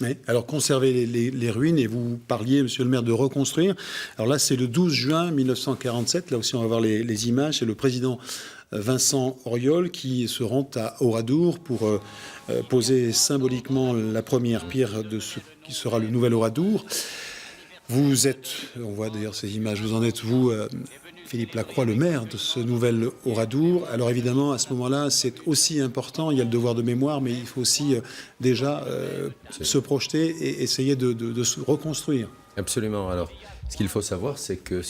Oui. Alors, conserver les ruines, et vous parliez, monsieur le maire, de reconstruire. Alors là, c'est le 12 juin 1947. Là aussi, on va voir les images. C'est le président Vincent Auriol qui se rend à Oradour pour poser symboliquement la première pierre de ce qui sera le nouvel Oradour. Vous êtes, on voit d'ailleurs ces images, vous en êtes, vous, Philippe Lacroix, le maire de ce nouvel Oradour. Alors évidemment, à ce moment-là, c'est aussi important, il y a le devoir de mémoire, mais il faut aussi déjà se projeter et essayer de se reconstruire. Absolument. Alors, ce qu'il faut savoir, c'est que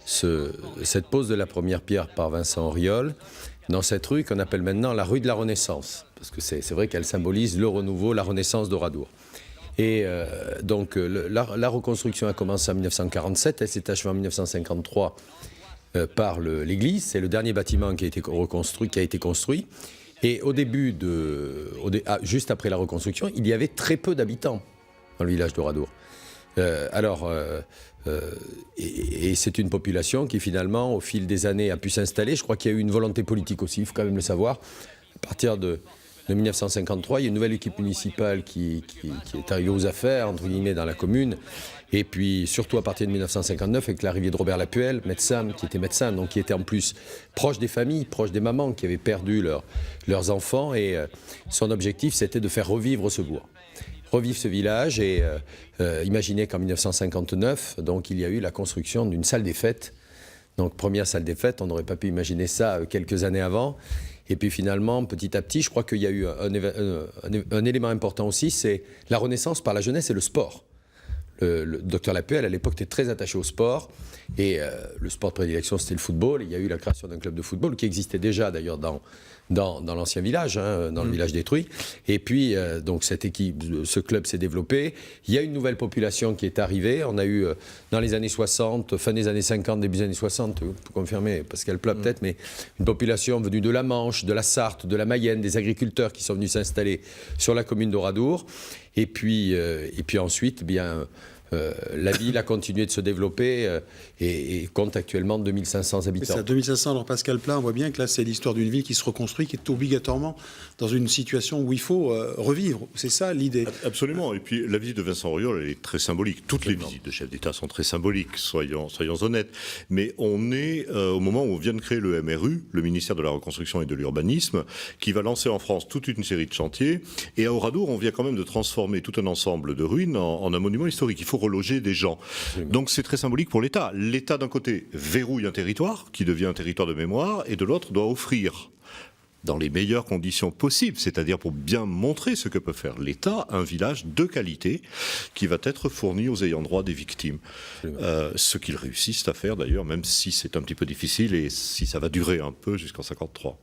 cette pose de la première pierre par Vincent Auriol, dans cette rue qu'on appelle maintenant la rue de la Renaissance, parce que c'est vrai qu'elle symbolise le renouveau, la renaissance d'Oradour. Et donc la reconstruction a commencé en 1947, elle s'est achevée en 1953 par l'église. C'est le dernier bâtiment qui a été construit. Et au début, juste après la reconstruction, il y avait très peu d'habitants dans le village d'Oradour. Et c'est une population qui finalement, au fil des années, a pu s'installer. Je crois qu'il y a eu une volonté politique aussi, il faut quand même le savoir. À partir de 1953, il y a une nouvelle équipe municipale qui est arrivée aux affaires, entre guillemets, dans la commune. Et puis, surtout à partir de 1959, avec l'arrivée de Robert Lapuelle, médecin, qui était médecin, donc qui était en plus proche des familles, proche des mamans qui avaient perdu leurs enfants. Et son objectif, c'était de faire revivre ce bourg, revivre ce village. Et imaginez qu'en 1959, donc, il y a eu la construction d'une salle des fêtes. Donc, première salle des fêtes, on n'aurait pas pu imaginer ça quelques années avant. Et puis finalement, petit à petit, je crois qu'il y a eu un élément important aussi, c'est la renaissance par la jeunesse et le sport. Le docteur Lapuelle, à l'époque, était très attaché au sport. Et le sport de prédilection, c'était le football. Il y a eu la création d'un club de football qui existait déjà, d'ailleurs, dans l'ancien village, dans le village détruit. Et puis, donc, ce club s'est développé. Il y a une nouvelle population qui est arrivée. On a eu, dans les années 60, fin des années 50, début des années 60, vous pouvez confirmer, Pascal Plat peut-être, mais une population venue de la Manche, de la Sarthe, de la Mayenne, des agriculteurs qui sont venus s'installer sur la commune d'Oradour. Et puis ensuite, la ville a continué de se développer et compte actuellement 2500 habitants. C'est ça, 2500. Alors Pascal Plat, on voit bien que là, c'est l'histoire d'une ville qui se reconstruit, qui est obligatoirement dans une situation où il faut revivre. C'est ça l'idée. Absolument. Et puis la visite de Vincent Auriol, elle est très symbolique. Toutes les visites de chefs d'État sont très symboliques, soyons honnêtes. Mais on est au moment où on vient de créer le MRU, le ministère de la Reconstruction et de l'Urbanisme, qui va lancer en France toute une série de chantiers. Et à Oradour, on vient quand même de transformer tout un ensemble de ruines en un monument historique. Il faut reloger des gens. Donc c'est très symbolique pour l'État. L'État, d'un côté, verrouille un territoire qui devient un territoire de mémoire, et de l'autre, doit offrir, dans les meilleures conditions possibles, c'est-à-dire pour bien montrer ce que peut faire l'État, un village de qualité qui va être fourni aux ayants droit des victimes. Ce qu'ils réussissent à faire d'ailleurs, même si c'est un petit peu difficile et si ça va durer un peu jusqu'en 1953.